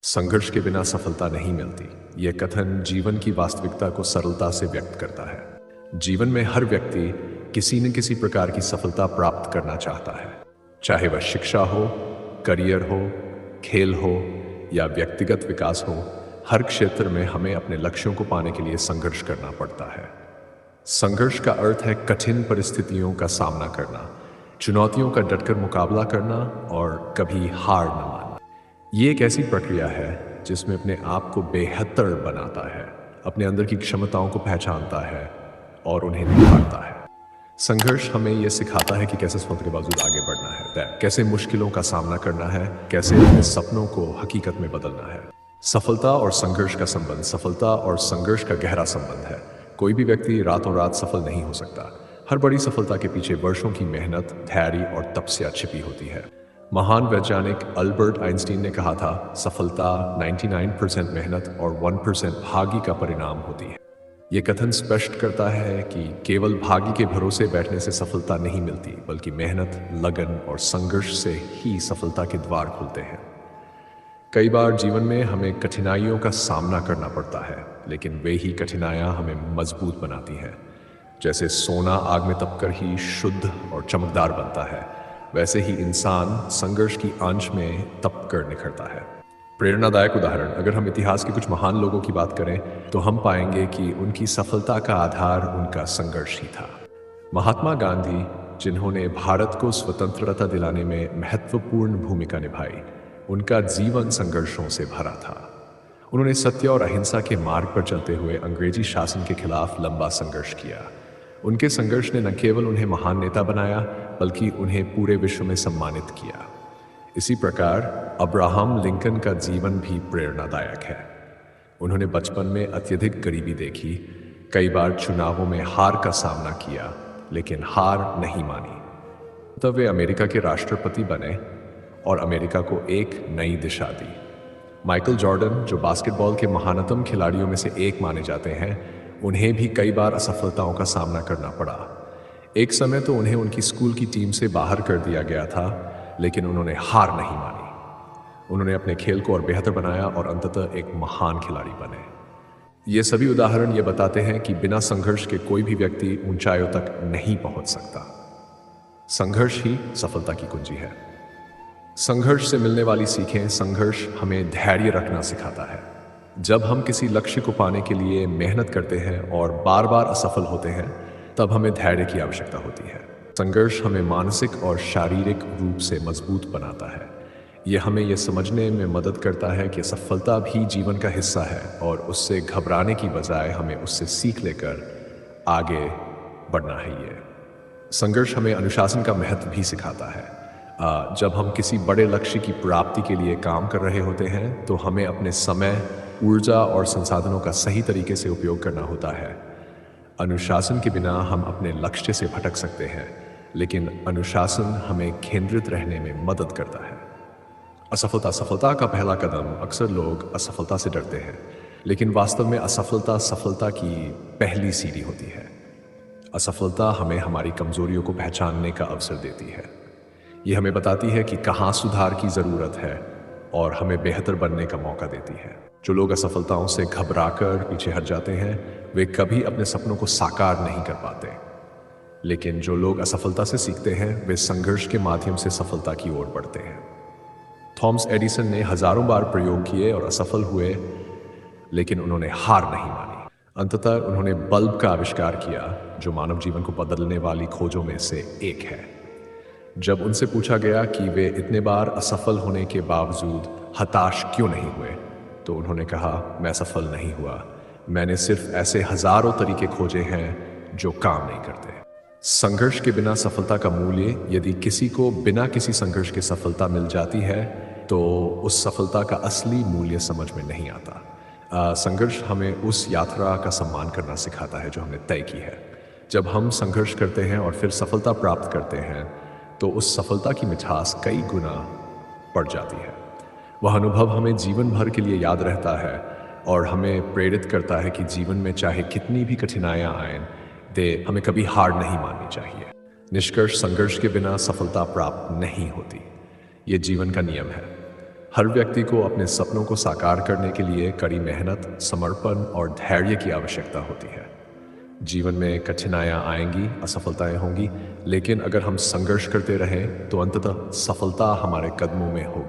संघर्ष के बिना सफलता नहीं मिलती। यह कथन जीवन की वास्तविकता को सरलता से व्यक्त करता है। जीवन में हर व्यक्ति किसी न किसी प्रकार की सफलता प्राप्त करना चाहता है, चाहे वह शिक्षा हो, करियर हो, खेल हो या व्यक्तिगत विकास हो। हर क्षेत्र में हमें अपने लक्ष्यों को पाने के लिए संघर्ष करना पड़ता है। संघर्ष का अर्थ है कठिन परिस्थितियों का सामना करना, चुनौतियों का डटकर मुकाबला करना और कभी हार न मानना। ये एक ऐसी प्रक्रिया है जिसमें अपने आप को बेहतर बनाता है, अपने अंदर की क्षमताओं को पहचानता है और उन्हें निखारता है। संघर्ष हमें यह सिखाता है कि कैसे सफलता के बावजूद आगे बढ़ना है, कैसे मुश्किलों का सामना करना है, कैसे अपने सपनों को हकीकत में बदलना है। सफलता और संघर्ष का संबंध, सफलता और संघर्ष का गहरा संबंध है। कोई भी व्यक्ति रातों रात सफल नहीं हो सकता। हर बड़ी सफलता के पीछे वर्षों की मेहनत, धैर्य और तपस्या छिपी होती है। महान वैज्ञानिक अल्बर्ट आइंस्टीन ने कहा था, सफलता 99% मेहनत और 1% भाग्य का परिणाम होती है। ये कथन स्पष्ट करता है कि केवल भाग्य के भरोसे बैठने से सफलता नहीं मिलती, बल्कि मेहनत, लगन और संघर्ष से ही सफलता के द्वार खुलते हैं। कई बार जीवन में हमें कठिनाइयों का सामना करना पड़ता है, लेकिन वे ही कठिनाइयां हमें मजबूत बनाती हैं। जैसे सोना आग में तपकर ही शुद्ध और चमकदार बनता है, वैसे ही इंसान संघर्ष की आंच में तपकर निखरता है। प्रेरणादायक उदाहरण, अगर हम इतिहास के कुछ महान लोगों की बात करें तो हम पाएंगे कि उनकी सफलता का आधार उनका संघर्ष ही था। महात्मा गांधी, जिन्होंने भारत को स्वतंत्रता दिलाने में महत्वपूर्ण भूमिका निभाई, उनका जीवन संघर्षों से भरा था। उन्होंने सत्य और अहिंसा के मार्ग पर चलते हुए अंग्रेजी शासन के खिलाफ लंबा संघर्ष किया। उनके संघर्ष ने न केवल उन्हें महान नेता बनाया, बल्कि उन्हें पूरे विश्व में सम्मानित किया। इसी प्रकार अब्राहम लिंकन का जीवन भी प्रेरणादायक है। उन्होंने बचपन में अत्यधिक गरीबी देखी, कई बार चुनावों में हार का सामना किया, लेकिन हार नहीं मानी। तब वे अमेरिका के राष्ट्रपति बने और अमेरिका को एक नई दिशा दी। माइकल जॉर्डन, जो बास्केटबॉल के महानतम खिलाड़ियों में से एक माने जाते हैं, उन्हें भी कई बार असफलताओं का सामना करना पड़ा। एक समय तो उन्हें उनकी स्कूल की टीम से बाहर कर दिया गया था, लेकिन उन्होंने हार नहीं मानी। उन्होंने अपने खेल को और बेहतर बनाया और अंततः एक महान खिलाड़ी बने। ये सभी उदाहरण ये बताते हैं कि बिना संघर्ष के कोई भी व्यक्ति ऊंचाइयों तक नहीं पहुंच सकता। संघर्ष ही सफलता की कुंजी है। संघर्ष से मिलने वाली सीखें, संघर्ष हमें धैर्य रखना सिखाता है। जब हम किसी लक्ष्य को पाने के लिए मेहनत करते हैं और बार बार असफल होते हैं, तब हमें धैर्य की आवश्यकता होती है। संघर्ष हमें मानसिक और शारीरिक रूप से मजबूत बनाता है। यह हमें यह समझने में मदद करता है कि सफलता भी जीवन का हिस्सा है और उससे घबराने की बजाय हमें उससे सीख लेकर आगे बढ़ना है। ये संघर्ष हमें अनुशासन का महत्व भी सिखाता है। जब हम किसी बड़े लक्ष्य की प्राप्ति के लिए काम कर रहे होते हैं, तो हमें अपने समय, ऊर्जा और संसाधनों का सही तरीके से उपयोग करना होता है। अनुशासन के बिना हम अपने लक्ष्य से भटक सकते हैं, लेकिन अनुशासन हमें केंद्रित रहने में मदद करता है। सफलता का पहला कदम, अक्सर लोग असफलता से डरते हैं, लेकिन वास्तव में असफलता सफलता की पहली सीढ़ी होती है। असफलता हमें हमारी कमजोरियों को पहचानने का अवसर देती है। ये हमें बताती है कि कहाँ सुधार की ज़रूरत है और हमें बेहतर बनने का मौका देती है। जो लोग असफलताओं से घबराकर पीछे हट जाते हैं, वे कभी अपने सपनों को साकार नहीं कर पाते। लेकिन जो लोग असफलता से सीखते हैं, वे संघर्ष के माध्यम से सफलता की ओर बढ़ते हैं। थॉमस एडिसन ने हजारों बार प्रयोग किए और असफल हुए, लेकिन उन्होंने हार नहीं मानी। अंततः उन्होंने बल्ब का आविष्कार किया, जो मानव जीवन को बदलने वाली खोजों में से एक है। जब उनसे पूछा गया कि वे इतने बार असफल होने के बावजूद हताश क्यों नहीं हुए, तो उन्होंने कहा, मैं सफल नहीं हुआ, मैंने सिर्फ ऐसे हजारों तरीके खोजे हैं जो काम नहीं करते। संघर्ष के बिना सफलता का मूल्य, यदि किसी को बिना किसी संघर्ष के सफलता मिल जाती है, तो उस सफलता का असली मूल्य समझ में नहीं आता। संघर्ष हमें उस यात्रा का सम्मान करना सिखाता है जो हमने तय की है। जब हम संघर्ष करते हैं और फिर सफलता प्राप्त करते हैं, तो उस सफलता की मिठास कई गुना बढ़ जाती है। वह अनुभव हमें जीवन भर के लिए याद रहता है और हमें प्रेरित करता है कि जीवन में चाहे कितनी भी कठिनाइयां आएं, हमें कभी हार नहीं माननी चाहिए। निष्कर्ष, संघर्ष के बिना सफलता प्राप्त नहीं होती। ये जीवन का नियम है। हर व्यक्ति को अपने सपनों को साकार करने के लिए कड़ी मेहनत, समर्पण और धैर्य की आवश्यकता होती है। जीवन में कठिनाइयाँ आएंगी, असफलताएं होंगी, लेकिन अगर हम संघर्ष करते रहें तो अंततः सफलता हमारे कदमों में होगी।